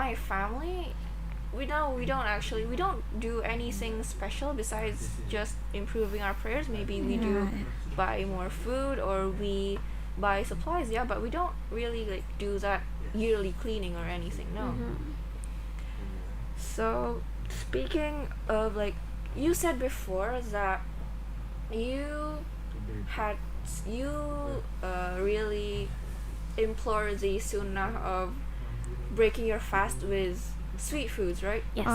my family, we don't do anything special besides just improving our prayers. Maybe we do buy more food or we buy supplies, yeah, but we don't really like do that yearly cleaning or anything. No. So speaking of like, you said before that you had really implore the sunnah of breaking your fast with sweet foods, right? Yes.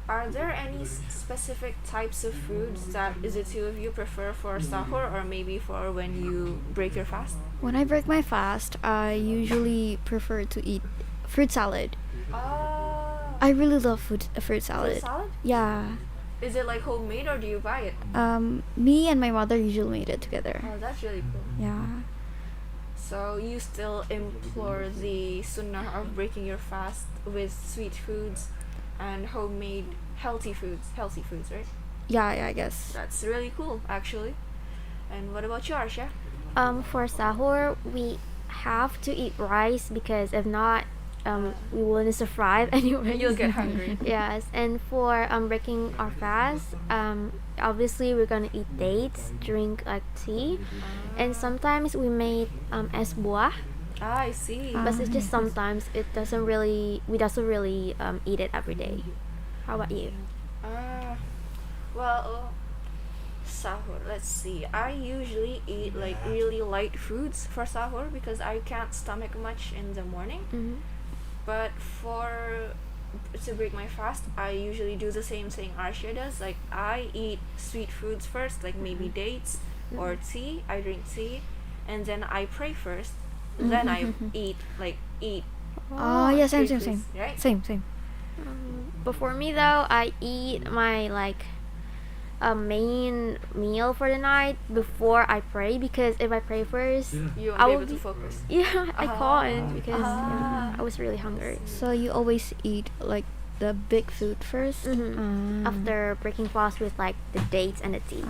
Are there any specific types of foods that is it two of you prefer for sahur or maybe for when you break your fast? When I break my fast, I usually prefer to eat fruit salad. I really love fruit salad. Fruit salad? Yeah. Is it like homemade or do you buy it? Me and my mother usually made it together. Oh, that's really cool. Yeah. So you still implore the sunnah of breaking your fast with sweet foods and homemade healthy foods, right? Yeah, I guess. That's really cool, actually. And what about you, Arsha? For sahur, we have to eat rice because if not, we wouldn't survive anyway. You'll get hungry. Yes, and for breaking our fast, obviously we're gonna eat dates, drink like tea, and sometimes we made es buah. I see. But it's just sometimes we doesn't really eat it every day. How about you? Well, sahur, let's see. I usually eat like really light foods for sahur because I can't stomach much in the morning. But to break my fast, I usually do the same thing Arsha does. Like I eat sweet foods first, like maybe dates or tea. I drink tea, and then I pray first. Then I eat. Yeah, same. Right? Same. But for me though, I eat my main meal for the night before I pray because if I pray first, You won't I be will able to be- focus. yeah, I can't because I was really hungry. So you always eat like the big food first? After breaking fast with like the dates and the tea.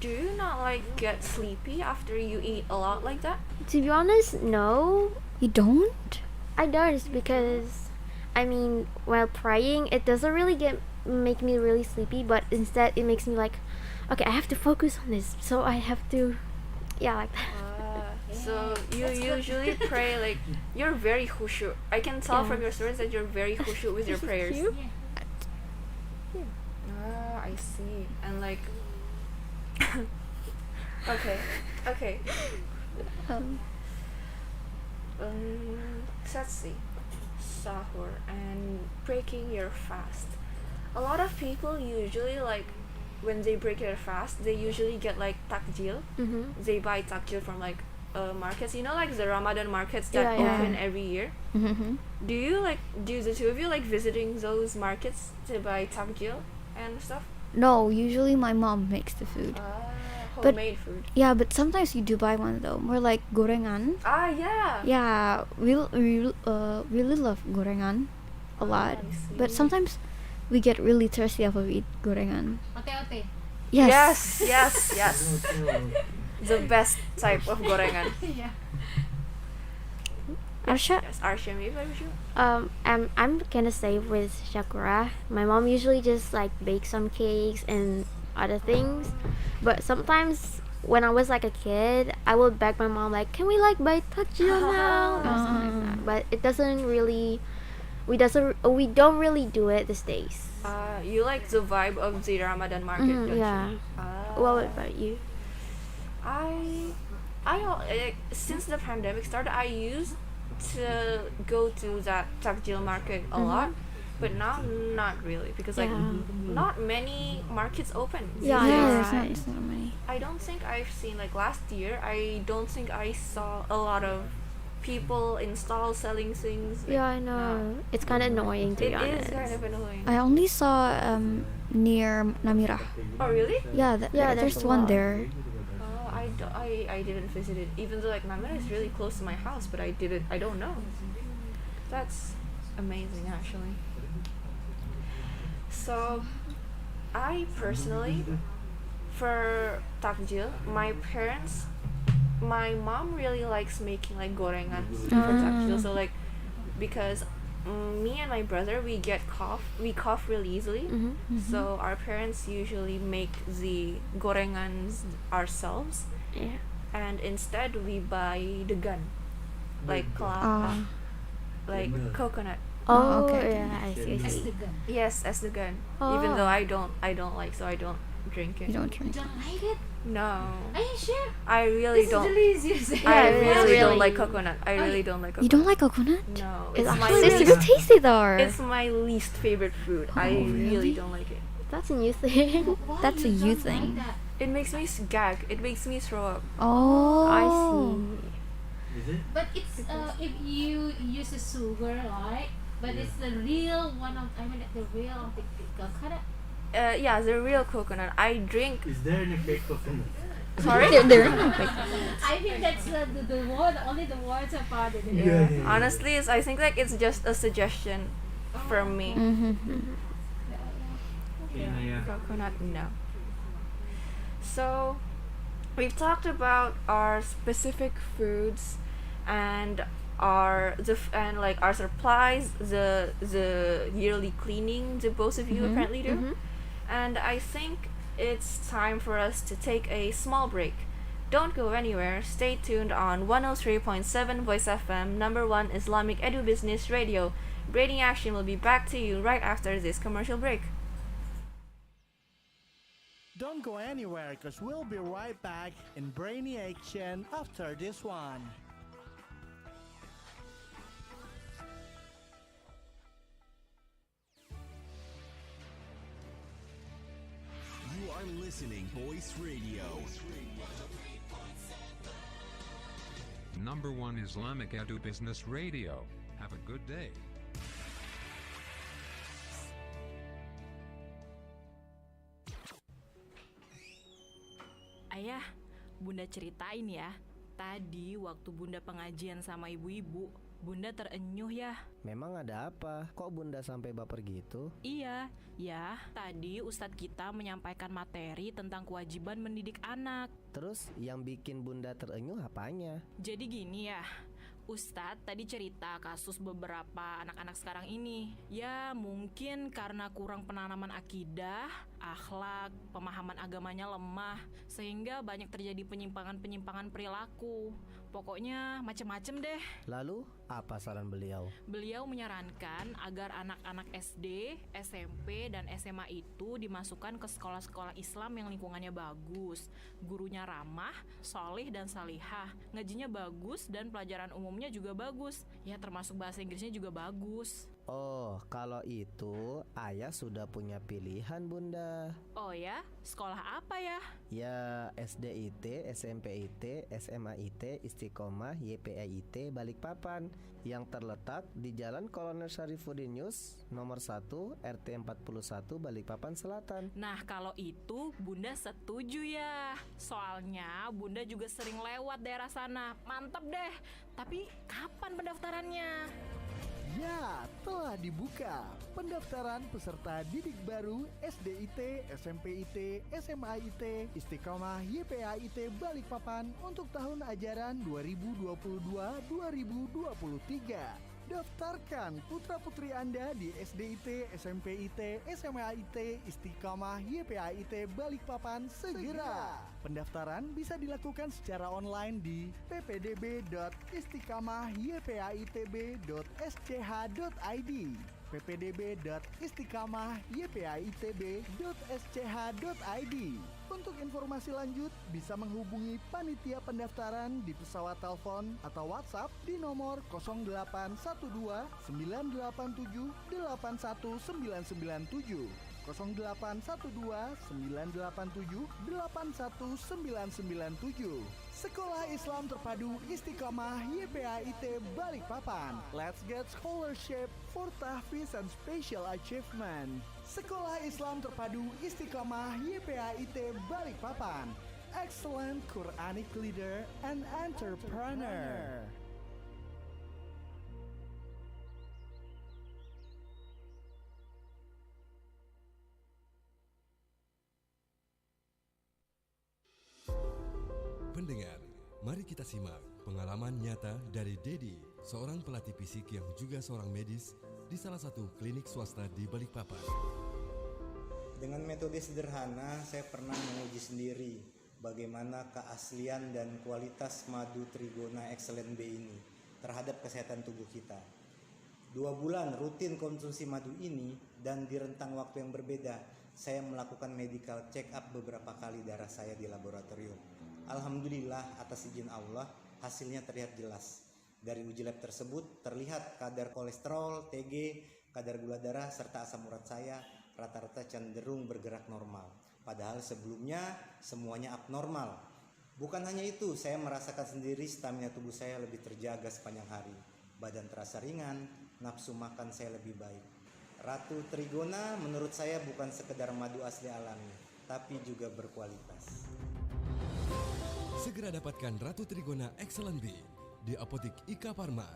Do you not like get sleepy after you eat a lot like that? To be honest, no, You don't? I don't because I mean while praying it doesn't really make me really sleepy, but instead it makes me like, okay, I have to focus on this, so I have to, like that. So you usually pray like you're very khushu. I can tell from your stories that you're very khushu with your prayers. I see. And like, okay. Let's see. Sahur and breaking your fast. A lot of people usually like when they break their fast, they usually get like takjil. They buy takjil from like markets. You know, like the Ramadan markets that open every year. Do the two of you like visiting those markets to buy takjil and stuff? No, usually my mom makes the food. Homemade food. Yeah, but sometimes you do buy one though. More like gorengan. Yeah. Yeah, we really love gorengan a lot. I see. But sometimes we get really thirsty after we eat gorengan. Ote. Yes. Yes. The best type of gorengan. Yeah. Arsha? Yes, Arsha, maybe I wish you. I'm gonna stay with Shakura. My mom usually just like bake some cakes and other things, but sometimes when I was like a kid, I would beg my mom like, can we like buy takjil now or something like that. But it doesn't really, we don't really do it these days. You like the vibe of the Ramadan market, don't Yeah. you? What about you? Since the pandemic started, I used to go to that takjil market a lot, but now not really because like not many markets open. Yeah, There's not many. I don't think I've seen like last year. I don't think I saw a lot of people in stalls selling things. Yeah, I know. It's kind of annoying to It be honest. is kind of annoying. I only saw near Namira. Oh really? Yeah, there's there's a one lot. there. I didn't visit it, even though like Namira is really close to my house, but I don't know. That's amazing actually. So I personally, for takjil, my mom really likes making like gorengan for takjil. So like because me and my brother we cough really easily. So our parents usually make the gorengans ourselves, Yeah. and instead we buy the gun, like Ah. like Cendol. coconut. Oh, Oh, okay. yeah, I see. I Cendol. see. Yes, as the gun. Oh. Even though I don't like, so I don't drink it. You don't drink. Don't like it? No, Are you sure? I really This don't. is delicious. I Yeah, really it's don't like really- coconut. I really don't like coconut. You don't like coconut? No, It's it's my actually It's really least. really tasty though. It's my least favorite food. I Oh, really really? don't like it. That's a new thing. Why That's you a you don't thing. Like that? It makes me gag. It makes me throw up. Oh. I see. Is it? But it's if you use a sugar, right? But Yeah. it's the real one of the real coconut. Yeah, the real coconut. I drink. Is there any fake coconut? Sorry. They're I think that's the word. Only the words are part of it. Yeah. Honestly, I think like it's just a suggestion from me. Yeah. Coconut, no. So, we've talked about our specific foods and our supplies, the yearly cleaning the both of you apparently do, and I think it's time for us to take a small break. Don't go anywhere. Stay tuned on 103.7 Voice FM, number one Islamic Edu Business Radio. Brainy Action will be back to you right after this commercial break. Don't go anywhere because we'll be right back in Brainy Action after this one. You are listening Voice Radio. Number one Islamic Edu Business Radio. Have a good day. Ayah, Bunda ceritain ya. Tadi waktu Bunda pengajian sama ibu-ibu, Bunda terenyuh ya. Memang ada apa? Kok Bunda sampai baper gitu? Iya, ya. Tadi Ustadz kita menyampaikan materi tentang kewajiban mendidik anak. Terus yang bikin Bunda terenyuh apanya? Jadi gini ya, Ustadz tadi cerita kasus beberapa anak-anak sekarang ini. Ya mungkin karena kurang penanaman akidah, akhlak, pemahaman agamanya lemah, sehingga banyak terjadi penyimpangan-penyimpangan perilaku. Pokoknya macem-macem deh. Lalu apa saran beliau? Beliau menyarankan agar anak-anak SD, SMP, dan SMA itu dimasukkan ke sekolah-sekolah Islam yang lingkungannya bagus, gurunya ramah, solih dan salihah, ngajinya bagus dan pelajaran umumnya juga bagus. Ya termasuk bahasa Inggrisnya juga bagus. Oh, kalau itu ayah sudah punya pilihan Bunda. Oh ya, sekolah apa ya? Ya SDIT, SMPIT, SMAIT, Istiqamah YPAIT Balikpapan yang terletak di Jalan Kolonel Syarifuddin Yus nomor 1 RT 41 Balikpapan Selatan. Nah kalau itu Bunda setuju ya. Soalnya Bunda juga sering lewat daerah sana. Mantap deh. Tapi kapan pendaftarannya? Ya, telah dibuka pendaftaran peserta didik baru SDIT, SMPIT, SMAIT, Istiqamah YPAIT Balikpapan untuk tahun ajaran 2022-2023. Daftarkan putra-putri Anda di SDIT, SMPIT, SMAIT, Istiqamah YPAIT Balikpapan segera. Pendaftaran bisa dilakukan secara online di ppdb.istiqamahypaitb.sch.id, ppdb.istiqamahypaitb.sch.id. Untuk informasi lanjut bisa menghubungi panitia pendaftaran di pesawat telepon atau WhatsApp di nomor 0812 987 81997, 0812 987 81997. Sekolah Islam Terpadu Istiqamah YPAIT Balikpapan. Let's get scholarship for tahfiz and special achievement. Sekolah Islam Terpadu Istiqamah YPAIT Balikpapan. Excellent Quranic leader and entrepreneur. Pendengar, mari kita simak pengalaman nyata dari Dedi, seorang pelatih fisik yang juga seorang medis di salah satu klinik swasta di Balikpapan. Dengan metode sederhana, saya pernah menguji sendiri bagaimana keaslian dan kualitas madu Trigona Excellent B ini terhadap kesehatan tubuh kita. 2 bulan rutin konsumsi madu ini dan di rentang waktu yang berbeda, saya melakukan medical check up beberapa kali darah saya di laboratorium. Alhamdulillah atas izin Allah, hasilnya terlihat jelas. Dari uji lab tersebut terlihat kadar kolesterol, TG, kadar gula darah, serta asam urat saya rata-rata cenderung bergerak normal. Padahal sebelumnya semuanya abnormal. Bukan hanya itu, saya merasakan sendiri stamina tubuh saya lebih terjaga sepanjang hari. Badan terasa ringan, nafsu makan saya lebih baik. Ratu Trigona menurut saya bukan sekedar madu asli alami, tapi juga berkualitas. Segera dapatkan Ratu Trigona Excellent B di Apotik Ika Farma,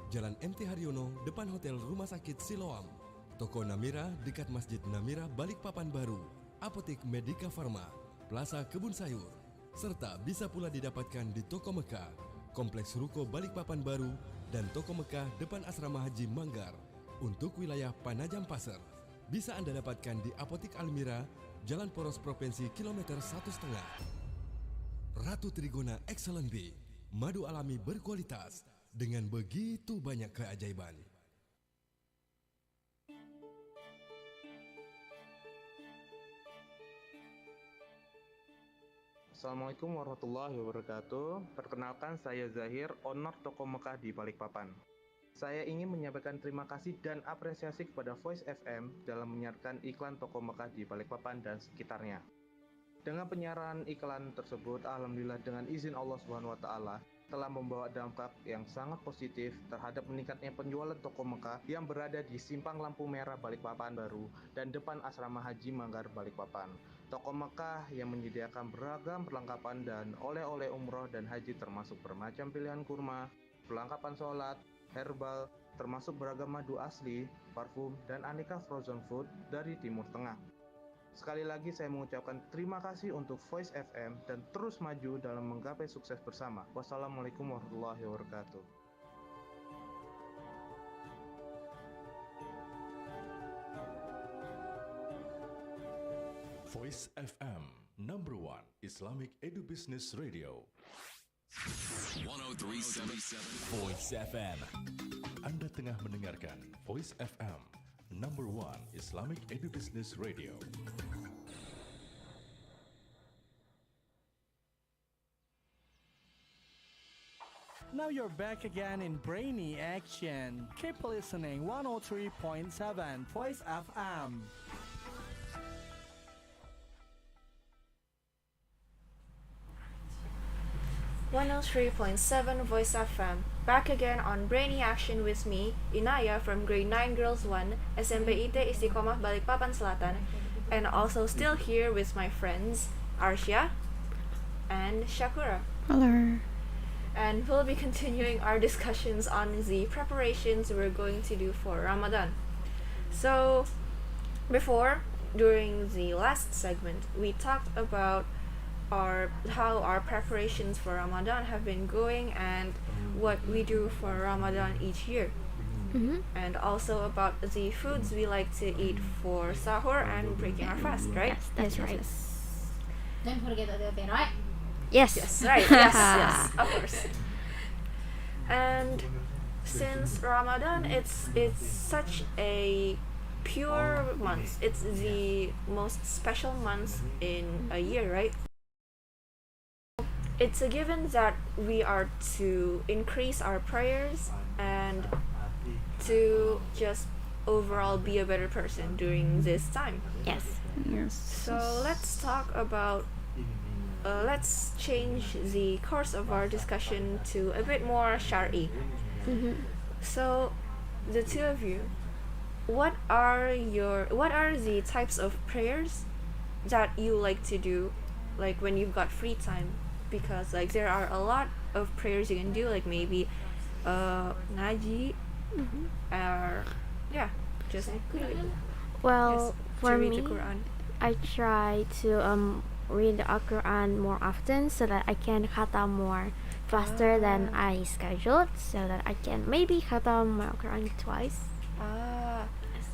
Jalan MT Haryono, depan Hotel Rumah Sakit Siloam, Toko Namira dekat Masjid Namira Balikpapan Baru, Apotik Medika Farma, Plaza Kebun Sayur, serta bisa pula didapatkan di Toko Mekah, Kompleks Ruko Balikpapan Baru, dan Toko Mekah depan Asrama Haji Manggar. Untuk wilayah Panajam Pasir, bisa Anda dapatkan di Apotik Almira, Jalan Poros Provinsi kilometer 1,5. Ratu Trigona Excellent B, madu alami berkualitas dengan begitu banyak keajaiban. Assalamualaikum warahmatullahi wabarakatuh. Perkenalkan, saya Zahir, owner Toko Mekah di Balikpapan. Saya ingin menyampaikan terima kasih dan apresiasi kepada Voice FM dalam menyiarkan iklan Toko Mekah di Balikpapan dan sekitarnya. Dengan penyiaran iklan tersebut, alhamdulillah dengan izin Allah SWT telah membawa dampak yang sangat positif terhadap meningkatnya penjualan Toko Mekah yang berada di Simpang Lampu Merah Balikpapan Baru dan depan Asrama Haji Manggar Balikpapan. Toko Mekah yang menyediakan beragam perlengkapan dan oleh-oleh umroh dan haji termasuk bermacam pilihan kurma, perlengkapan sholat, herbal, termasuk beragam madu asli, parfum, dan aneka frozen food dari Timur Tengah. Sekali lagi saya mengucapkan terima kasih untuk Voice FM dan terus maju dalam menggapai sukses bersama. Wassalamualaikum warahmatullahi wabarakatuh. Voice FM, number 1 Islamic Edu Business Radio. 1037 Voice FM. Anda tengah mendengarkan Voice FM, number 1 Islamic Edu Business Radio. Now you're back again in Brainy Action. Keep listening 103.7 Voice FM. .7 Voice FM. Back again on Brainy Action with me, Inaya from Grade 9 Girls 1, SIT Istiqamah Balikpapan Selatan, and also still here with my friends Arsya and Shakura. Hello. And we'll be continuing our discussions on the preparations we're going to do for Ramadan. So, during the last segment, we talked about how our preparations for Ramadan have been going and what we do for Ramadan each year. And also about the foods we like to eat for sahur and breaking our fast, right? Yes, that's right. Don't forget the right? Yes. Yes, right. Yes, of course. And since Ramadan, it's such a pure month. It's the most special month in a year, right? It's a given that we are to increase our prayers and to just overall be a better person during this time. Yes. So let's talk about let's change the course of our discussion to a bit more Shari. So the two of you, what are the types of prayers that you like to do, like when you've got free time? Because like there are a lot of prayers you can do, like maybe ngaji, or just Well, for to read me, the Quran. I try to read the Quran more often so that I can khatam more faster than I scheduled, so that I can maybe khatam my Quran twice.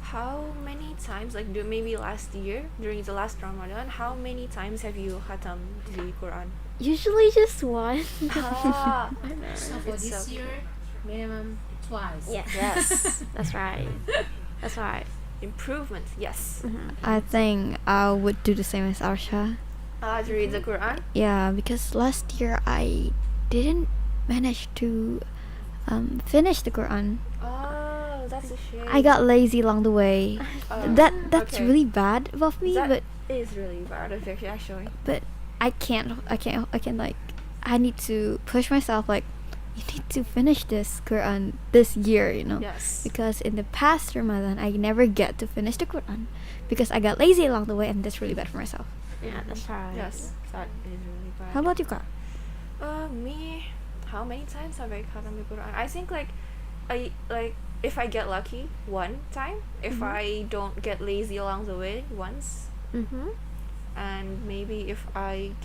How many times, like maybe last year during the last Ramadan, how many times have you khatam the Quran? Usually just one. So for It's this so year, minimum twice. Yes, that's right. That's right. Improvement, yes. I think I would do the same as Arsha. To read the Quran? Yeah, because last year I didn't manage to finish the Quran. Oh, that's a shame. I got lazy along the way. That's okay. really bad of me, That but is really bad of you, actually. but I can't like I need to push myself, like you need to finish this Quran this year, you know. Yes. Because in the past Ramadan I never get to finish the Quran because I got lazy along the way, and that's really bad for myself. Yeah, that's right. Yes, that is really bad. How about you, Kak? Me, how many times have I khatam the Quran? I think if I get lucky, one time. If I don't get lazy along the way, once. And maybe if I'm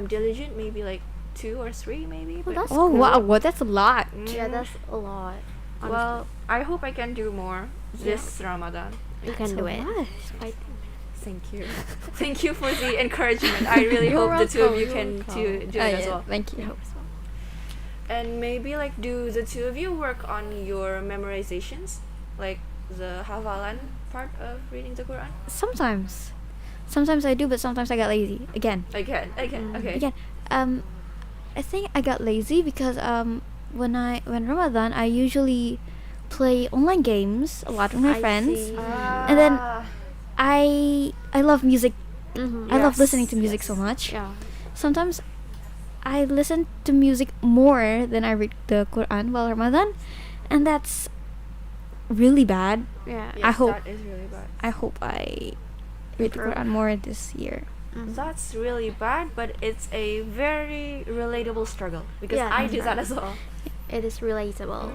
diligent, maybe like 2 or 3, maybe. Well, that's Oh good. wow, well, that's a lot. Yeah, that's a lot. Well, I hope I can do more this Ramadan. You can do it. Thank you. Thank you for the encouragement. I really You're hope the two of you welcome, can you're do it as well. Thank you. I hope so. And maybe like do the two of you work on your memorizations? Like the hafalan part of reading the Quran? Sometimes I do, but sometimes I got lazy again. Okay. Again, I think I got lazy because when Ramadan I usually play online games a lot with my friends, and then I love music. I love listening to music so much. Yeah. Sometimes I listen to music more than I read the Quran while Ramadan, and that's really bad. Yeah. Yes, I hope that is really bad. I hope I read the Quran more this year. That's really bad, but it's a very relatable struggle because Yeah, I that's do that right. as well. It is relatable.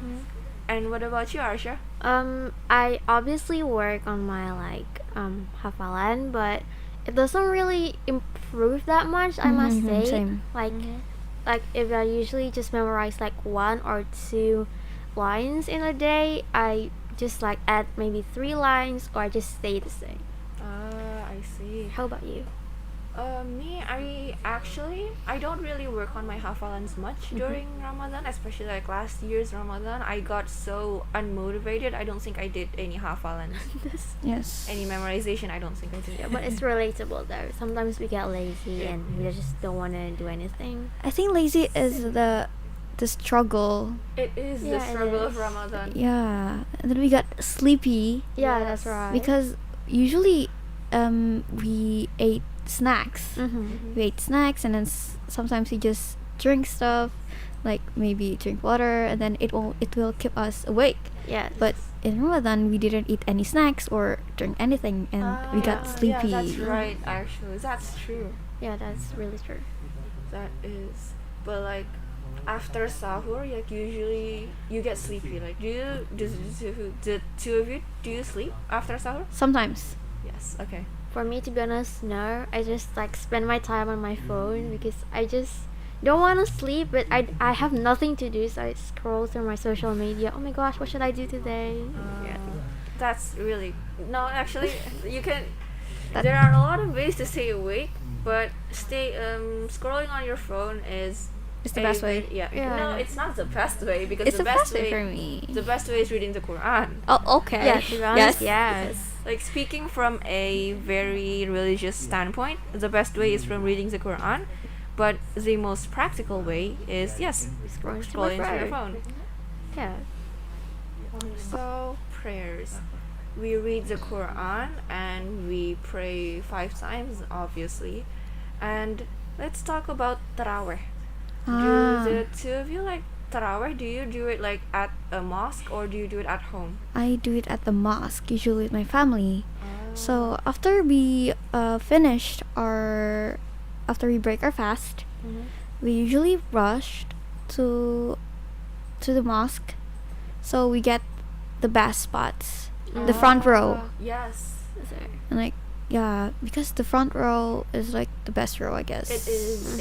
And what about you, Arsha? I obviously work on my hafalan, but it doesn't really improve that much, I must say. Same. Like if I usually just memorize like 1 or 2 lines in a day, I just like add maybe 3 lines, or I just stay the same. I see. How about you? Me, I don't really work on my hafalans much during Ramadan, especially like last year's Ramadan. I got so unmotivated. I don't think I did any hafalans. Yes. Any memorization, I don't think I did. Yeah, but it's relatable though. Sometimes we get lazy and we just don't want to do anything. I think lazy is the struggle. It is the struggle of Ramadan. Yeah, and then we got sleepy. Yeah, that's right. Because usually we ate snacks. We ate snacks, and then sometimes we just drink stuff, like maybe drink water, and then it will keep us awake. Yeah. But in Ramadan we didn't eat any snacks or drink anything, and we got sleepy. Yeah, that's right. Actually, that's true. Yeah, that's really true. That is. But like after sahur, like usually you get sleepy. Like the two of you, do you sleep after sahur? Sometimes. Yes. Okay. For me, to be honest, no. I just like spend my time on my phone because I just don't want to sleep, but I have nothing to do, so I scroll through my social media. Oh my gosh, what should I do today? That's really no. Actually, you can. There are a lot of ways to stay awake, but scrolling on your phone is. It's the best way. Yeah. Yeah. No, it's not the best way because It's the best way for me. The best way is reading the Quran. Oh, okay. Yeah, to be honest, yes. Like speaking from a very religious standpoint, the best way is from reading the Quran, but the most practical way is scrolling through your phone. Yeah. So prayers. We read the Quran and we pray 5 times, obviously. And let's talk about tarawih. Do the two of you like tarawih? Do you do it like at a mosque or do you do it at home? I do it at the mosque, usually with my family. So after we after we break our fast, we usually rush to the mosque, so we get the best spots, the front row. Yes. And like because the front row is like the best row, I guess. It is.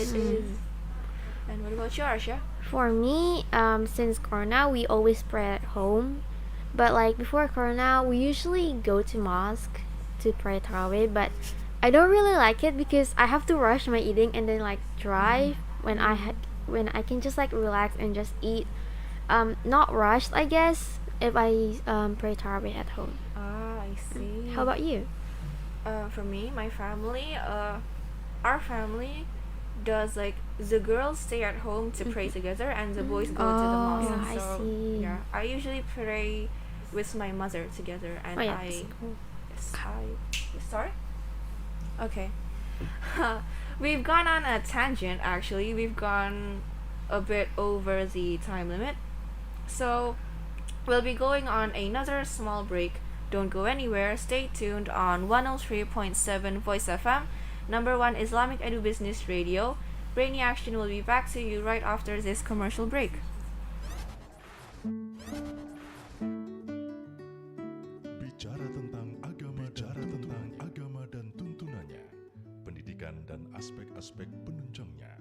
And what about you, Arsha? For me, since Corona, we always pray at home. But like before Corona, we usually go to mosque to pray Tarawih. But I don't really like it because I have to rush my eating and then like drive when when I can just like relax and just eat. Not rushed, I guess, if I pray Tarawih at home. Ah, I see. How about you? For me, my family, our family does like the girls stay at home to pray together and the boys go to the mosque. Oh, I see. Yeah, I usually pray with my mother together, and Oh, yeah, I. that's cool. Yes, sorry. Okay. We've gone on a tangent. Actually, we've gone a bit over the time limit, so we'll be going on another small break. Don't go anywhere. Stay tuned on 103.7 Voice FM, number one Islamic Edu Business Radio. Brainy Action will be back to you right after this commercial break. Bicara tentang agama dan tuntunannya, pendidikan dan aspek-aspek penunjangnya,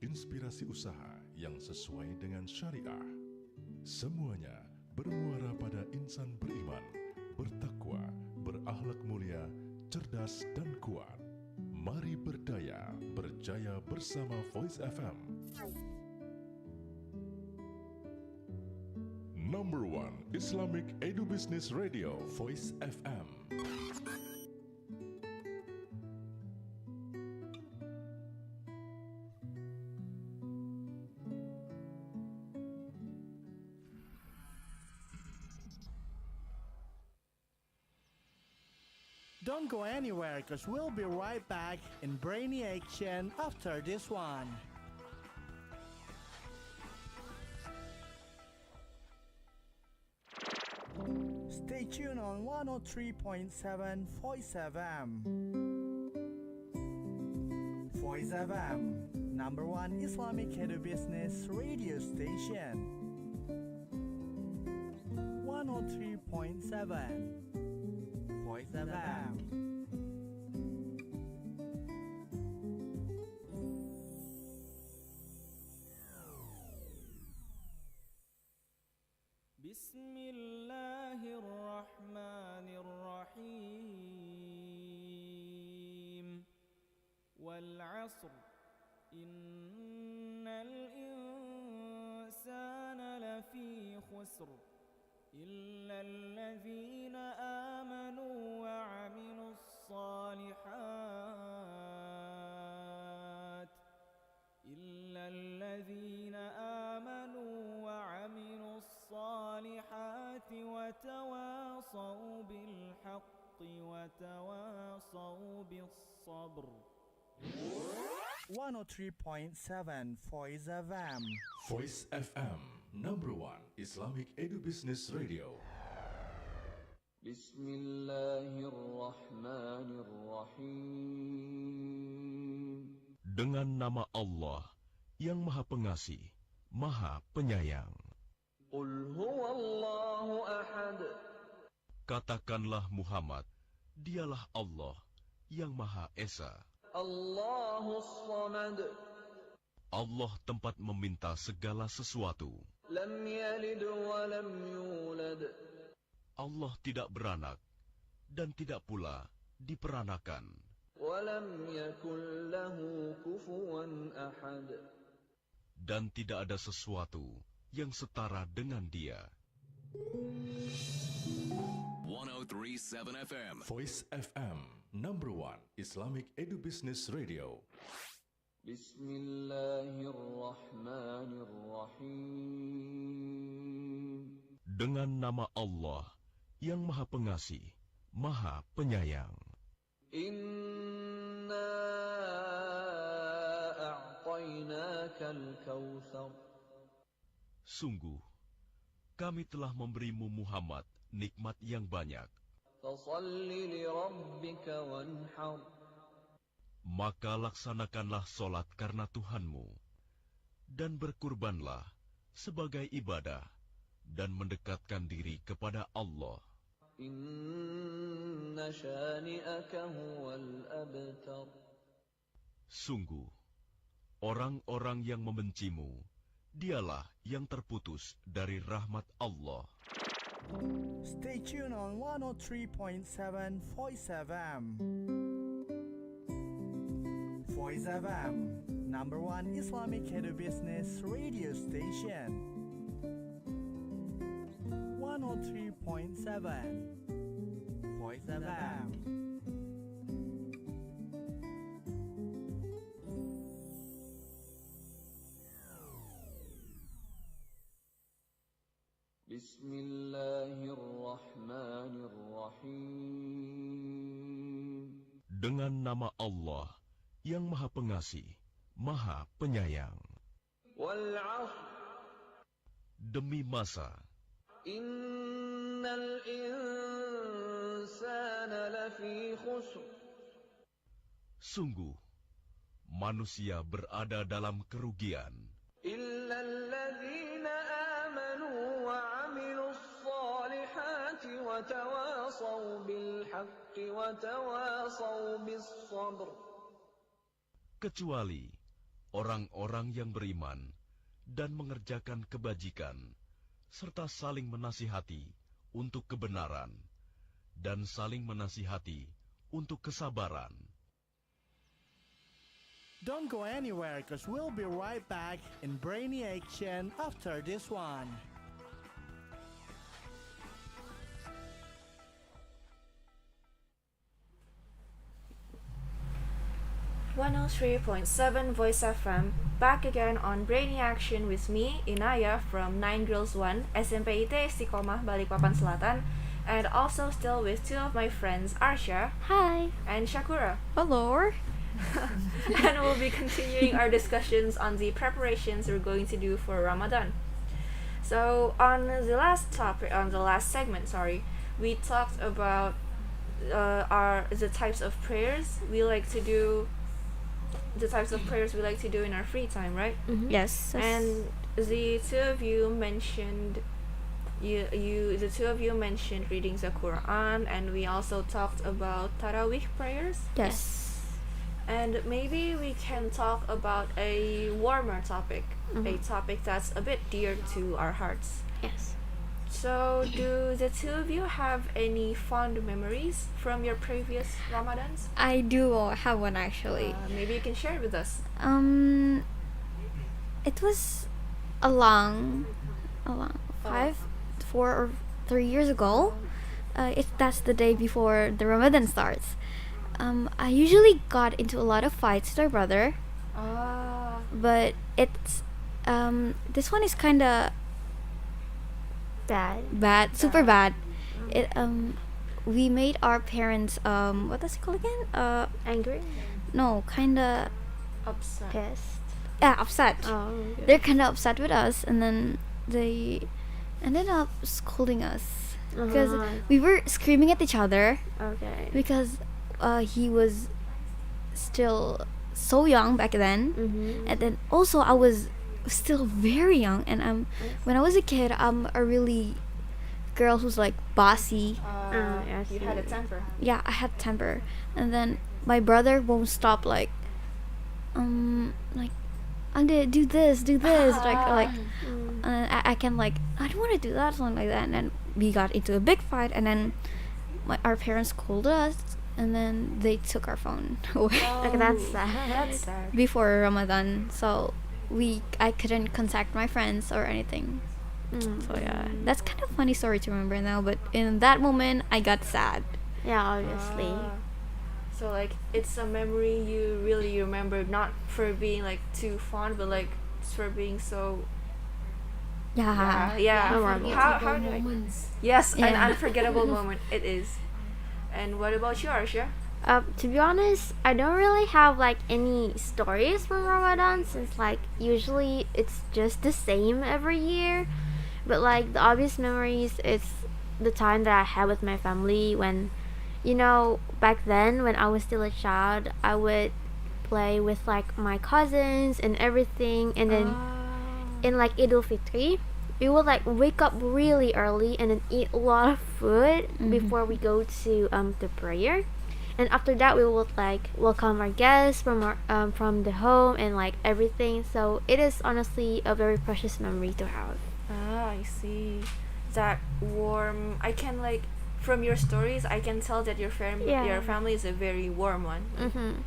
inspirasi usaha yang sesuai dengan syariah, semuanya bermuara pada insan beriman, bertakwa, berakhlak mulia, cerdas dan kuat. Mari berdaya, berjaya bersama Voice FM. Number one Islamic Edu Business Radio, Voice FM. Don't go anywhere because we'll be right back in Brainy Action after this one. Stay tuned on 103.7 Voice FM. Voice FM, number one Islamic Edu Business radio station. 103.7 Voice FM. Bismillahirrahmanirrahim. Wal 'asr. Innal insana lafi khusr. إلا الذين آمنوا وعملوا الصالحات إلا الذين آمنوا وعملوا الصالحات وتواصوا بالحق وتواصوا بالصبر. 103.7 Voice FM. Voice FM, number one Islamic Edu Business Radio. Bismillahirrahmanirrahim. Dengan nama Allah yang Maha Pengasih, Maha Penyayang. Qul huwallahu ahad. Katakanlah Muhammad, dialah Allah yang Maha Esa. Allahus samad. Allah tempat meminta segala sesuatu. Lam yalid wa lam yulad. Allah tidak beranak dan tidak pula diperanakan. Wa lam yakul lahu kufuwan ahad. Dan tidak ada sesuatu yang setara dengan Dia. 103.7 FM. Voice FM, number one Islamic Edu Business Radio. Bismillahirrahmanirrahim. Dengan nama Allah yang Maha Pengasih, Maha Penyayang. Inna a'tainakal kautsar. Sungguh, kami telah memberimu Muhammad nikmat yang banyak. Fasalli li rabbika wanhar. Maka laksanakanlah solat karena Tuhanmu, dan berkurbanlah sebagai ibadah, dan mendekatkan diri kepada Allah. Inna shani'aka huwal abtar. Sungguh, orang-orang yang membencimu, dialah yang terputus dari rahmat Allah. Stay tuned on 103.7 Voice FM. Voice FM, number one Islamic business radio station. 103.7 Voice FM. Bismillahirrahmanirrahim. Dengan nama Allah yang Maha Pengasih, Maha Penyayang. Wal 'ashr. Demi masa, Innal insana lafi khusr. sungguh manusia berada dalam kerugian, Illa alladhina amanu wa 'amilus salihati wa tawasaw bil haqqi wa tawasaw bis sabr. kecuali orang-orang yang beriman dan mengerjakan kebajikan, serta saling menasihati untuk kebenaran, dan saling menasihati untuk kesabaran. Don't go anywhere, cause we'll be right back in Brainy Action after this one. .7 Voice FM, back again on Brainy Action with me, Inaya from 9 Girls 1, SIT Istiqamah Balikpapan Selatan, and also still with two of my friends, Arsha. Hi. And Shakura. Hello. And we'll be continuing our discussions on the preparations we're going to do for Ramadan. So on the last segment, we talked about the types of prayers we like to do. The types of prayers we like to do in our free time, right? Mm-hmm. Yes. And the two of you mentioned the two of you mentioned reading the Quran, and we also talked about Tarawih prayers. Yes. And maybe we can talk about a warmer topic, a topic that's a bit dear to our hearts. Yes. So, do the two of you have any fond memories from your previous Ramadans? I do have one actually. Maybe you can share it with us. It was a long 4 or 3 years ago. That's the day before the Ramadan starts. I usually got into a lot of fights with our brother. But it's this one is kinda bad, super bad. It we made our parents what does it called again? Angry? No, kinda upset. Pissed. Yeah, upset. Oh, okay. They're kinda upset with us, and then they ended up scolding us because we were screaming at each other. Okay. Because he was still so young back then, and then also I was still very young, and when I was a kid, I'm a really girl who's like bossy. You had a temper. Yeah, I had temper, and then my brother won't stop like I'm gonna do this, like I can like I don't want to do that, something like that, and then we got into a big fight, and then our parents called us, and then they took our phone away. Like that's sad. That's sad. Before Ramadan, so I couldn't contact my friends or anything. So yeah, that's kind of funny story to remember now, but in that moment I got sad. Yeah, obviously. So like it's a memory you really remember, not for being like too fond, but like for being so yeah. How do I? Yes, an Yeah. unforgettable moment it is. And what about you, Arsha? To be honest, I don't really have like any stories from Ramadan, since like usually it's just the same every year. But like the obvious memories is the time that I had with my family when, back then when I was still a child, I would play with like my cousins and everything, and then in like Idul Fitri, we would like wake up really early and then eat a lot of food before we go to the prayer. and after that we would like welcome our guests from the home and like everything. So it is honestly a very precious memory to have. I see. That warm. I can like from your stories, I can tell that your family is a very warm one.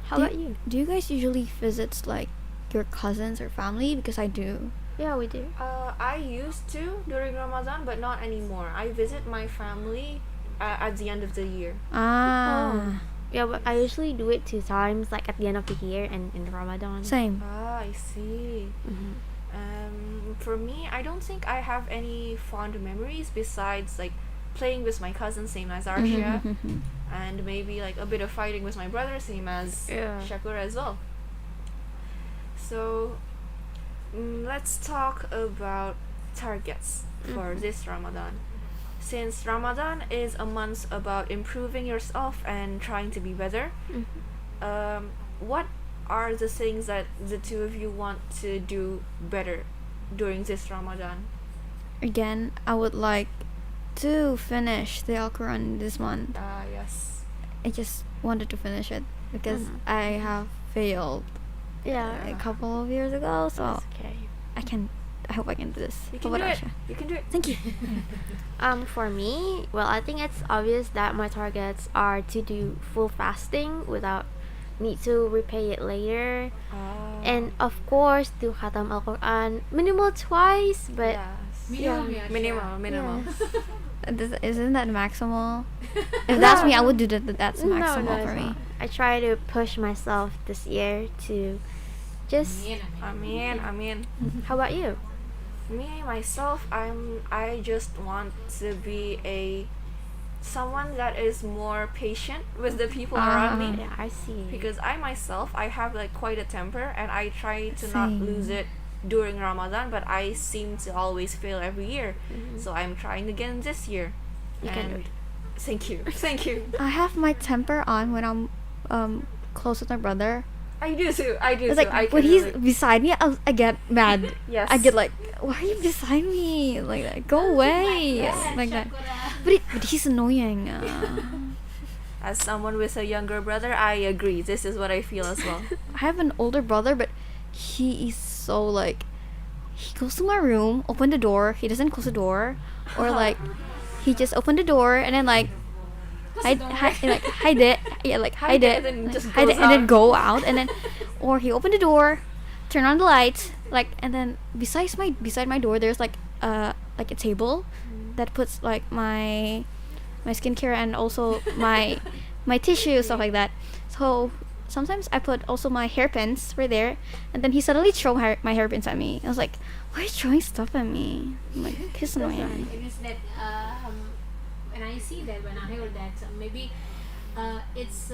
How about you? Do you guys usually visit like your cousins or family? Because I do. Yeah, we do. I used to during Ramadan, but not anymore. I visit my family at the end of the year. Yeah, but I usually do it 2 times, like at the end of the year and in Ramadan. Same. I see. For me, I don't think I have any fond memories besides like playing with my cousin, same as Arsha, and maybe like a bit of fighting with my brother, same as Shakura as well. So let's talk about targets for this Ramadan. Since Ramadan is a month about improving yourself and trying to be better, what are the things that the two of you want to do better during this Ramadan? Again, I would like to finish the Al-Quran this month. Yes. I just wanted to finish it because I have failed a couple of years ago, so I hope I can do this. You can do it. You can do it. Thank you. For me, well, I think it's obvious that my targets are to do full fasting without need to repay it later, and of course to khatam Al-Quran minimal twice, but minimum. Isn't that maximal? If that's me, I would do that. That's maximal for me. I try to push myself this year to just. Amin. How about you? Me myself, I just want to be someone that is more patient with the people around me. Yeah, I see. Because I myself, I have like quite a temper, and I try to not lose it during Ramadan, but I seem to always fail every year. So I'm trying again this year. You can do it. Thank you. I have my temper on when I'm close with my brother. I do too. It's like when he's beside me, I get mad. Yes. I get like, why are you beside me? Like go away, like that. But he's annoying. As someone with a younger brother, I agree. This is what I feel as well. I have an older brother, but he is so like, he goes to my room, open the door, he doesn't close the door, or like he just opened the door and then like hide it, and then go out, and then or he opened the door, turn on the lights, like, and then beside my door there's like a table that puts like my skincare and also my tissue, stuff like that. So sometimes I put also my hairpins right there, and then he suddenly throw my hairpins at me. I was like, why are you throwing stuff at me? I'm like, he's annoying. It means that when I see that, when I heard that, maybe it's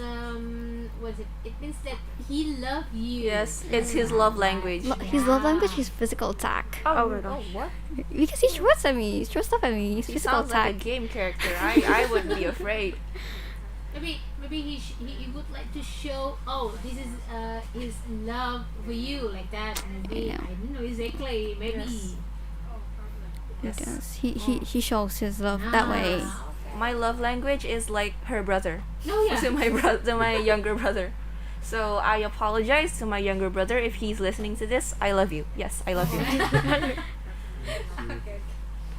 what's it? It means that he loves you. Yes, it's his love language. His love language is physical attack. Oh my gosh. What? Because he throws at me, he throws stuff at me. He's He physical sounds attack. like a game character. I would be afraid. Maybe he would like to show, this is his love for you, like that. Maybe I don't know exactly. Maybe. Yes. He does. He shows his love that way. My love language is like her brother. Yeah. To my younger brother. So I apologize to my younger brother if he's listening to this. I love you. Yes, I love you.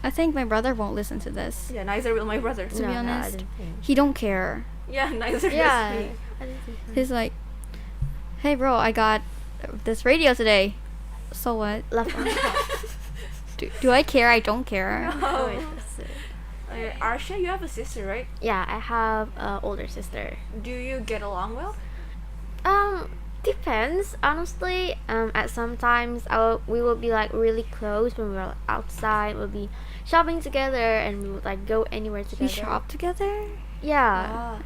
I think my brother won't listen to this. Yeah, neither will my brother. To be honest, he don't care. Yeah, neither does me. He's like, hey bro, I got this radio today. So what? Do I care? I don't care. No. Arsha, you have a sister, right? Yeah, I have an older sister. Do you get along well? Depends. Honestly, at sometimes we will be like really close when we're outside. We'll be shopping together, and we would like go anywhere together. You shop together? Yeah.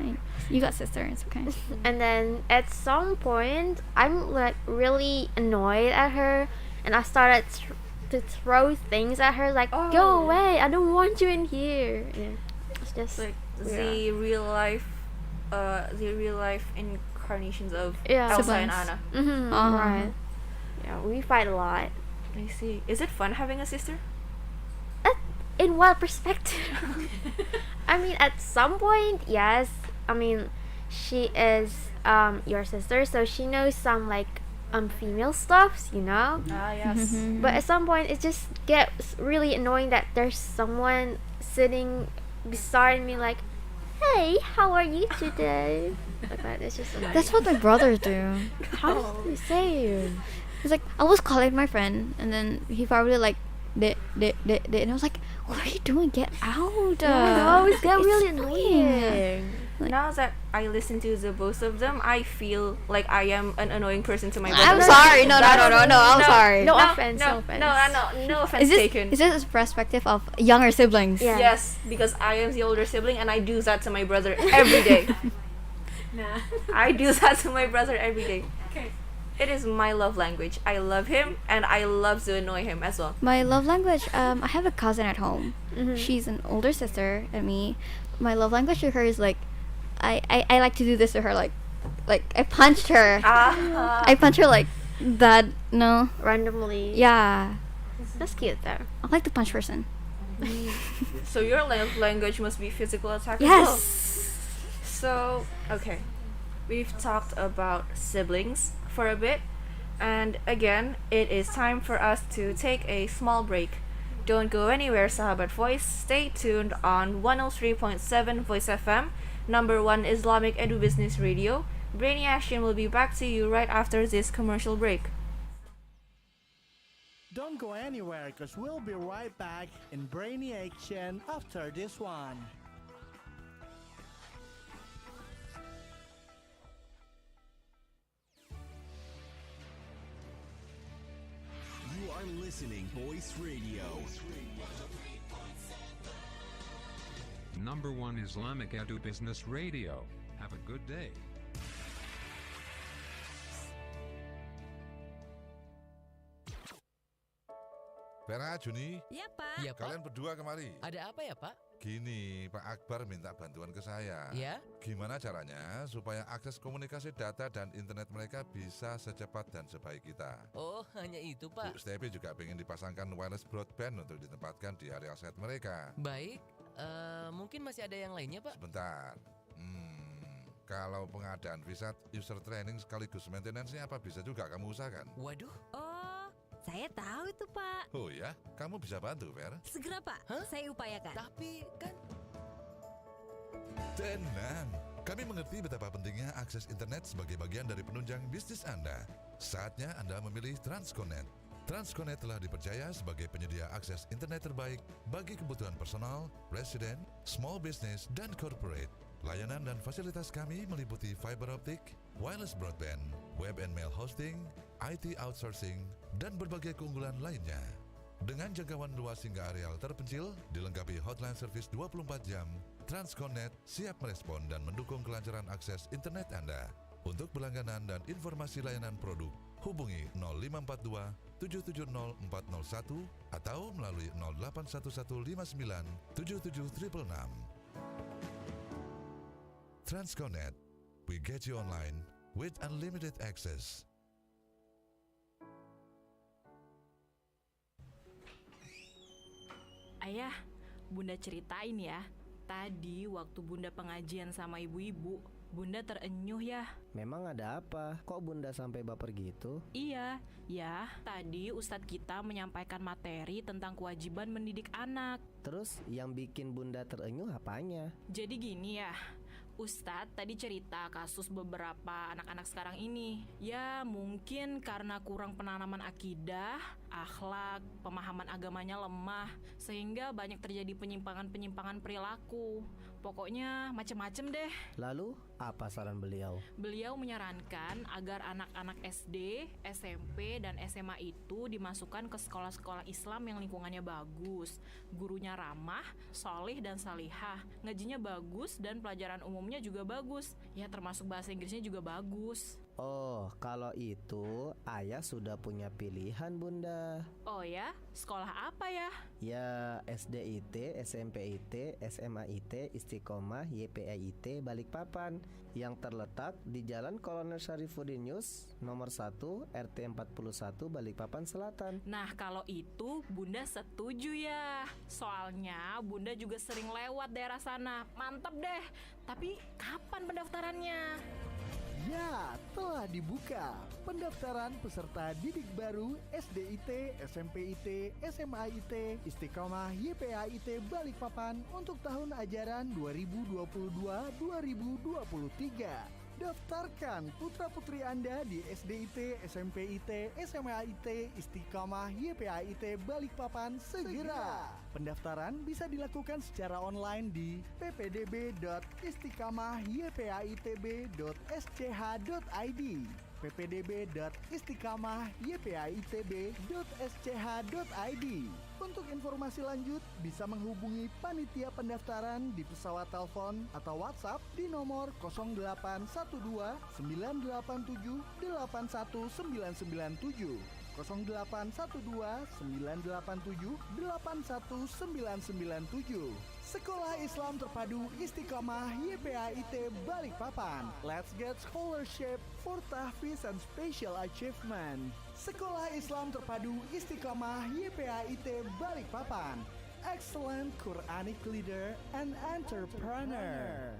You got sisters, okay. And then at some point, I'm like really annoyed at her, and I started to throw things at her, like, go away, I don't want you in here. Yeah. It's just like the real life incarnations of Yeah. Elsa and Anna. Right. Yeah, we fight a lot. I see. Is it fun having a sister? In what perspective? I mean, at some point, yes. I mean, she is your sister, so she knows some like female stuffs, you know. Yes. But at some point, it just gets really annoying that there's someone sitting beside me, like, "Hey, how are you today?" Like that. It's just annoying. That's what my brothers do. How do you say? It's like I was calling my friend, and then he probably like did, and I was like, "What are you doing? Get out!" No, it's really annoying. annoying. Now that I listen to the both of them, I feel like I am an annoying person to my I'm brother. sorry. No, I'm sorry. No offense. No offense. No offense taken. Is this perspective of younger siblings? Yeah. Yes, because I am the older sibling and I do that to my brother every day. Nah. I do that to my brother every day. Okay. It is my love language. I love him and I love to annoy him as well. My love language. I have a cousin at home. Mhm. She's an older sister than me. My love language to her is like, I like to do this to her, like I punched her. I punch her like that. No. Randomly. Yeah. That's cute though. I like to punch person. So your love language must be physical attack as well. Yes. So, okay. We've talked about siblings for a bit. And again, it is time for us to take a small break. Don't go anywhere, Sahabat Voice. Stay tuned on 103.7 Voice FM, #1 Islamic Edu Business Radio. Brainy Action will be back to you right after this commercial break. Don't go anywhere because we'll be right back in Brainy Action after this one. You are listening Voice Radio. #1 Islamic Edu Business Radio. Have a good day. Vera, Juni. Ya, Pak. Iya, kalian berdua kemari. Ada apa ya, Pak? Gini, Pak Akbar minta bantuan ke saya. Ya? Gimana caranya supaya akses komunikasi data dan internet mereka bisa secepat dan sebaik kita? Oh, hanya itu, Pak. Bu Stepi juga pengen dipasangkan wireless broadband untuk ditempatkan di area set mereka. Baik, mungkin masih ada yang lainnya, Pak? Sebentar. Kalau pengadaan visa user training sekaligus maintenance-nya apa bisa juga kamu usahakan? Waduh. Oh, saya tahu itu, Pak. Oh ya, kamu bisa bantu, Ver? Segera, Pak. Saya upayakan. Tapi kan... Tenang, kami mengerti betapa pentingnya akses internet sebagai bagian dari penunjang bisnis Anda. Saatnya Anda memilih Transconnect. Transconnect telah dipercaya sebagai penyedia akses internet terbaik bagi kebutuhan personal, resident, small business, dan corporate. Layanan dan fasilitas kami meliputi fiber optic, wireless broadband, web and mail hosting, IT outsourcing, dan berbagai keunggulan lainnya. Dengan jangkauan luas hingga areal terpencil, dilengkapi hotline service 24 jam, Transconnect siap merespon dan mendukung kelancaran akses internet Anda. Untuk berlangganan dan informasi layanan produk, hubungi 0542 770 401 atau melalui 081159 77 666. Transconnect, we get you online with unlimited access. Ayah, Bunda ceritain ya. Tadi waktu Bunda pengajian sama ibu-ibu, Bunda terenyuh ya. Memang ada apa? Kok Bunda sampai baper gitu? Iya, ya. Tadi Ustadz kita menyampaikan materi tentang kewajiban mendidik anak. Terus yang bikin Bunda terenyuh apanya? Jadi gini ya, Ustadz tadi cerita kasus beberapa anak-anak sekarang ini. Ya mungkin karena kurang penanaman akidah, akhlak, pemahaman agamanya lemah, sehingga banyak terjadi penyimpangan-penyimpangan perilaku. Pokoknya macem-macem deh. Lalu apa saran beliau? Beliau menyarankan agar anak-anak SD, SMP, dan SMA itu dimasukkan ke sekolah-sekolah Islam yang lingkungannya bagus, gurunya ramah, solih dan salihah, ngajinya bagus dan pelajaran umumnya juga bagus. Ya termasuk bahasa Inggrisnya juga bagus. Oh, kalau itu ayah sudah punya pilihan, Bunda. Oh ya, sekolah apa ya? Ya, SDIT, SMPIT, SMAIT Istiqamah YPAIT Balikpapan yang terletak di Jalan Kolonel Syarifudinius nomor 1 RT 41 Balikpapan Selatan. Nah, kalau itu Bunda setuju ya. Soalnya Bunda juga sering lewat daerah sana. Mantap deh. Tapi kapan pendaftarannya? Ya, telah dibuka pendaftaran peserta didik baru SDIT, SMPIT, SMAIT, Istiqamah YPAIT Balikpapan untuk tahun ajaran 2022-2023. Daftarkan putra-putri Anda di SDIT, SMPIT, SMAIT, Istiqamah YPAIT Balikpapan segera. Pendaftaran bisa dilakukan secara online di ppdb.istiqamahypaitb.sch.id, ppdb.istiqamahypaitb.sch.id. Untuk informasi lanjut bisa menghubungi panitia pendaftaran di pesawat telepon atau WhatsApp di nomor 0812 987 81997, 0812 987 81997. Sekolah Islam Terpadu Istiqamah YPAIT Balikpapan. Let's get scholarship for tahfiz and special achievement. Sekolah Islam Terpadu Istiqamah YPAIT Balikpapan. Excellent Quranic leader and entrepreneur.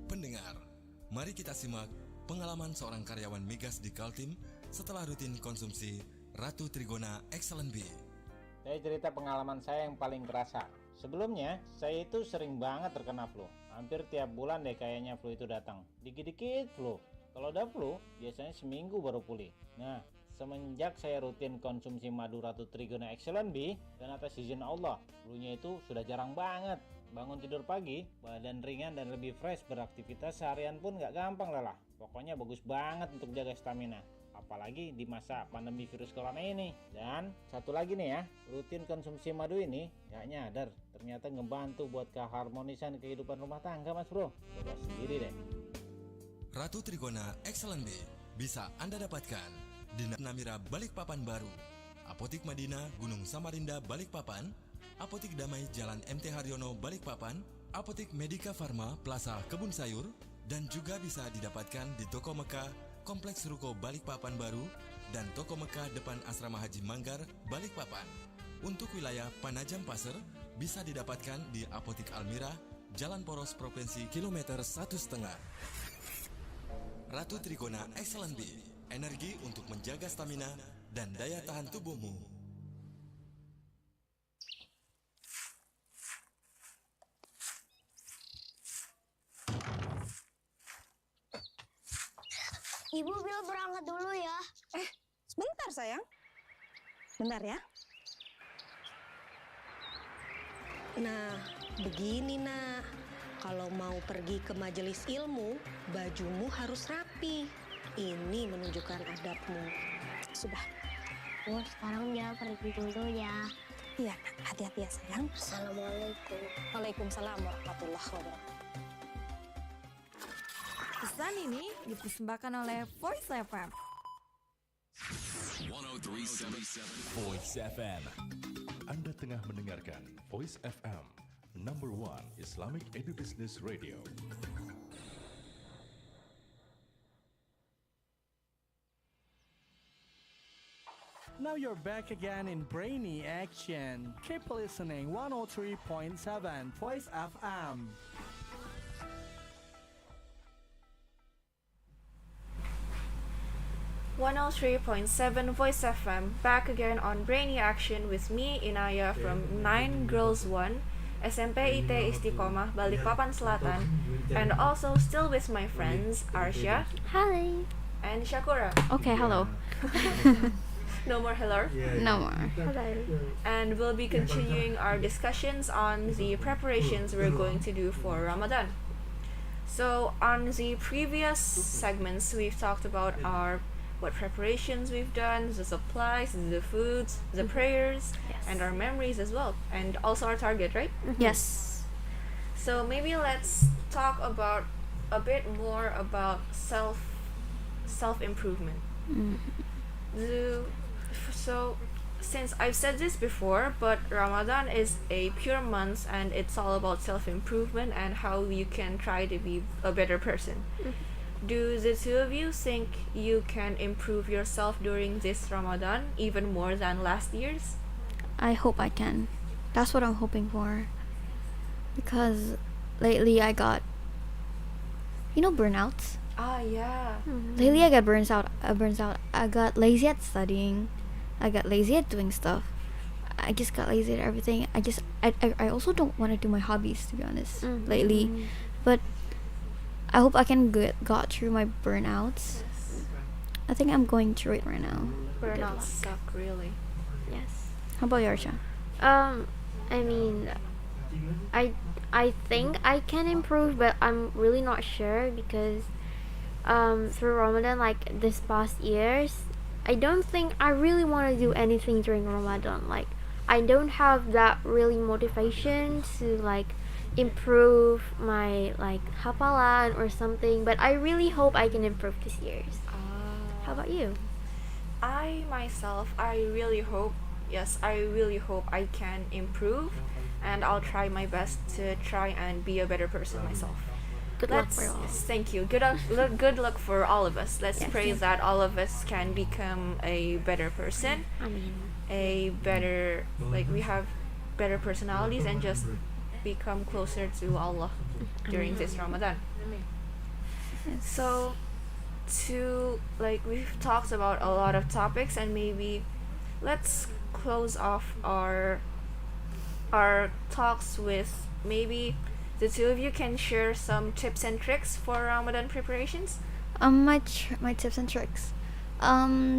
Pendengar, mari kita simak pengalaman seorang karyawan migas di Kaltim setelah rutin konsumsi Ratu Trigona Excellent B. Saya cerita pengalaman saya yang paling kerasa. Sebelumnya, saya itu sering banget terkena flu. Hampir tiap bulan deh kayaknya flu itu datang. Dikit-dikit flu. Kalau udah flu, biasanya seminggu baru pulih. Nah, semenjak saya rutin konsumsi madu Ratu Trigona Excellent B, dan atas izin Allah, flu-nya itu sudah jarang banget. Bangun tidur pagi, badan ringan dan lebih fresh, beraktivitas seharian pun gak gampang lelah. Pokoknya bagus banget untuk jaga stamina. Apalagi di masa pandemi virus corona ini. Dan satu lagi nih ya, rutin konsumsi madu ini gak nyadar ternyata ngebantu buat keharmonisan kehidupan rumah tangga, Mas Bro. Coba sendiri deh. Ratu Trigona Excellent B bisa Anda dapatkan di Namira Balikpapan Baru, Apotik Madinah Gunung Samarinda Balikpapan, Apotik Damai Jalan MT Haryono Balikpapan, Apotik Medika Farma Plaza Kebun Sayur, dan juga bisa didapatkan di Toko Mekah Kompleks Ruko Balikpapan Baru dan Toko Mekah depan Asrama Haji Manggar Balikpapan. Untuk wilayah Panajam Pasir bisa didapatkan di Apotik Almira Jalan Poros Provinsi kilometer 1,5. Ratu Trigona Excellent B, energi untuk menjaga stamina dan daya tahan tubuhmu. Ibu Bil berangkat dulu ya. Sebentar sayang. Bentar ya. Nah, begini nak. Kalau mau pergi ke majelis ilmu, bajumu harus rapi. Ini menunjukkan adabmu. Sudah. Oh, sekarang dia pergi dulu ya. Iya, hati-hati ya sayang. Assalamualaikum. Waalaikumsalam warahmatullahi wabarakatuh. Pesan ini dipersembahkan oleh Voice FM. 103.7 Voice FM. Anda tengah mendengarkan Voice FM, number 1 Islamic Edubusiness Radio. Now you're back again in Brainy Action. Keep listening 103.7 Voice FM. .7 Voice FM, back again on Brainy Action with me, Inaya from 9 Girls 1, SMP IT Istiqamah Balikpapan Selatan, and also still with my friends Arsya, Hi, and Shakura. Okay, hello. No more hello? No more. Hello. And we'll be continuing our discussions on the preparations we're going to do for Ramadan. So on the previous segments, we've talked about our what preparations we've done, the supplies, the foods, the prayers, and our memories as well, and also our target, right? Yes. So maybe let's talk about a bit more about self improvement. So since I've said this before, but Ramadan is a pure month and it's all about self improvement and how you can try to be a better person. Do the two of you think you can improve yourself during this Ramadan even more than last year's? I hope I can. That's what I'm hoping for. Because lately I got, burnouts. Yeah. Lately I got burns out. I got lazy at studying. I got lazy at doing stuff. I just got lazy at everything. I also don't want to do my hobbies, to be honest, lately. But I hope I can got through my burnouts. I think I'm going through it right now. Burnouts suck, really. Yes. How about you, Arsha? I mean, I think I can improve, but I'm really not sure because through Ramadan, like this past years, I don't think I really want to do anything during Ramadan. Like, I don't have that really motivation to like improve my like hafalan or something, but I really hope I can improve this year's. How about you? I myself, I really hope I can improve, and I'll try my best to try and be a better person myself. Good luck for all. Thank you. Good luck for all of us. Let's pray that all of us can become a better person. We have better personalities and just become closer to Allah during this Ramadan. So, we've talked about a lot of topics, and maybe let's close off our talks with maybe the two of you can share some tips and tricks for Ramadan preparations. My tips and tricks.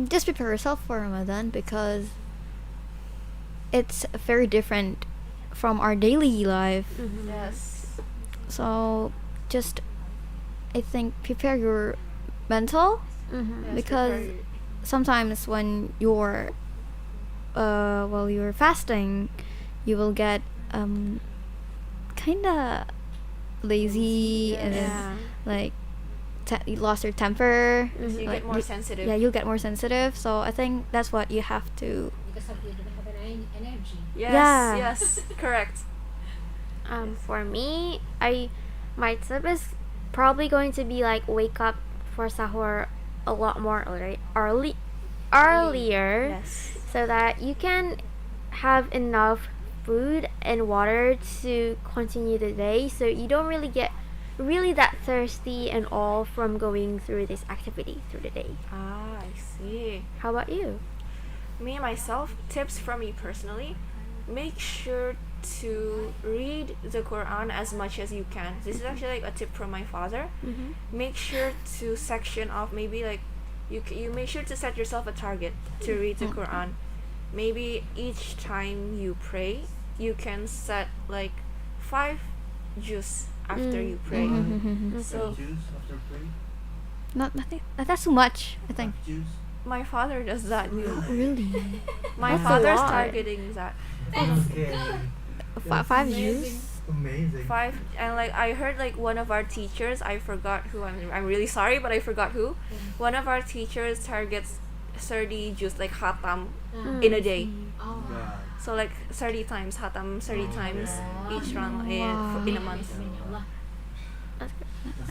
Just prepare yourself for Ramadan because it's very different from our daily life. Yes. So just, I think, prepare your mental because sometimes when you're fasting, you will get kinda lazy and then you lost your temper. You get more sensitive. Yeah, you'll get more sensitive. So I think that's what you have to. Because you don't have any energy. Yes, correct. For me, my tip is probably going to be like wake up for sahur a lot more earlier, so that you can have enough food and water to continue the day, so you don't really get that thirsty and all from going through this activity through the day. I see. How about you? Me myself, tips from me personally, make sure to read the Quran as much as you can. This is actually like a tip from my father. Make sure to section off, maybe like you make sure to set yourself a target to read the Quran. Maybe each time you pray, you can set like 5 juz after you pray. So nothing. That's too much, I think. my father does that. Really? My father's targeting that. That's good. 5 years? Amazing. 5, and like I heard like one of our teachers, I forgot who, I'm really sorry, but I forgot who. One of our teachers targets 30 juz like khatam in a day. So like 30 times khatam, 30 times each run in a month.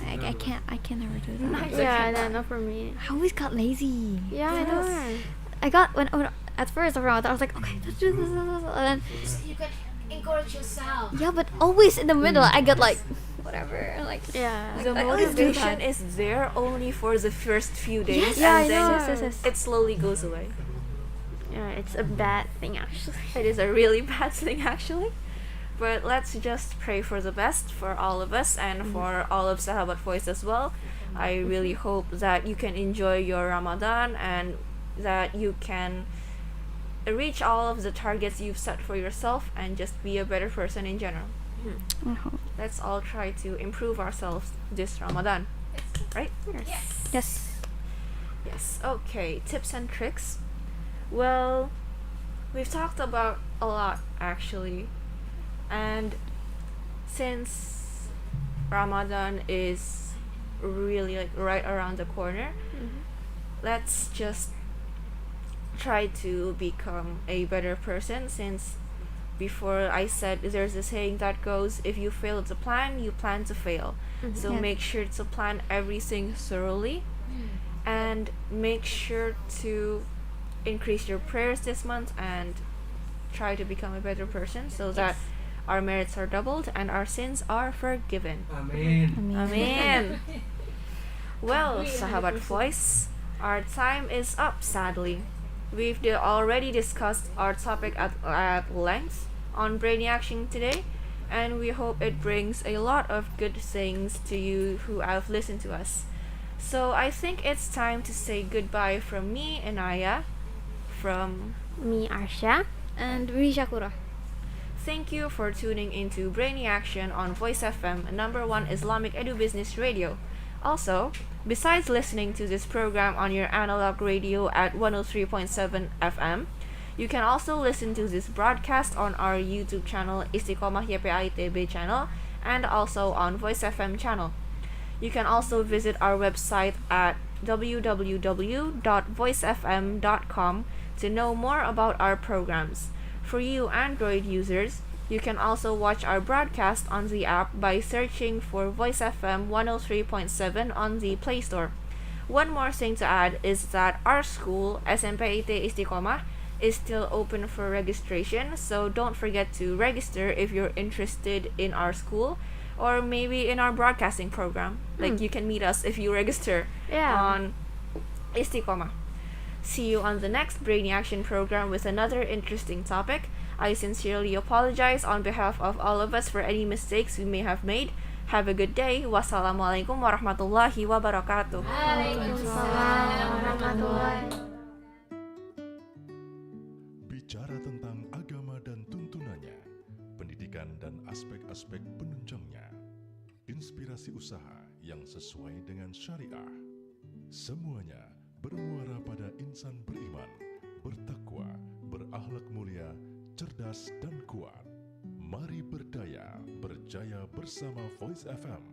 I can never do that. Yeah, not for me. I always got lazy. Yeah, I know. I got when at first around I was like, okay, let's do this, and then You can encourage yourself. yeah, but always in the middle I get like whatever, like The motivation is there only for the first few days, Yes. and then it slowly goes away. Yeah, it's a bad thing actually. It is a really bad thing actually. But let's just pray for the best for all of us and for all of Sahabat Voice as well. I really hope that you can enjoy your Ramadan and that you can reach all of the targets you've set for yourself and just be a better person in general. Let's all try to improve ourselves this Ramadan. Right? Yes. Yes, okay. Tips and tricks. Well, we've talked about a lot actually. And since Ramadan is really like right around the corner, let's just try to become a better person, since before I said there's a saying that goes, if you fail to plan, you plan to fail. So Yes. make sure to plan everything thoroughly, and make sure to increase your prayers this month and try to become a better person, so that our merits are doubled and our sins are forgiven. Amin. Amin. Well, Agree, sahabat 100%. voice, our time is up sadly. We've already discussed our topic at length on Brainy Action today, and we hope it brings a lot of good things to you who have listened to us. So I think it's time to say goodbye from me, Anaya, from Me, Arsha. And Rini Shakura. Thank you for tuning into Brainy Action on Voice FM, number one Islamic Edu Business Radio. Also, besides listening to this program on your analog radio at 103.7 FM, you can also listen to this broadcast on our YouTube channel Istiqamah YPAIT channel, and also on Voice FM channel. You can also visit our website at www.voicefm.com to know more about our programs. For you Android users, you can also watch our broadcast on the app by searching for Voice FM 103.7 on the Play Store. One more thing to add is that our school, SIT Istiqamah, is still open for registration, so don't forget to register if you're interested in our school, or maybe in our broadcasting program. Like, you can meet us if you register on Istiqamah. See you on the next Brainy Action program with another interesting topic. I sincerely apologize on behalf of all of us for any mistakes we may have made. Have a good day. Wassalamualaikum warahmatullahi wabarakatuh. Waalaikumsalam warahmatullahi. Bicara tentang agama dan tuntunannya, pendidikan dan aspek-aspek penunjangnya, inspirasi usaha yang sesuai dengan syariah, semuanya bermuara pada insan beriman, bertakwa, berakhlak mulia, cerdas dan kuat. Mari berdaya, berjaya bersama Voice FM.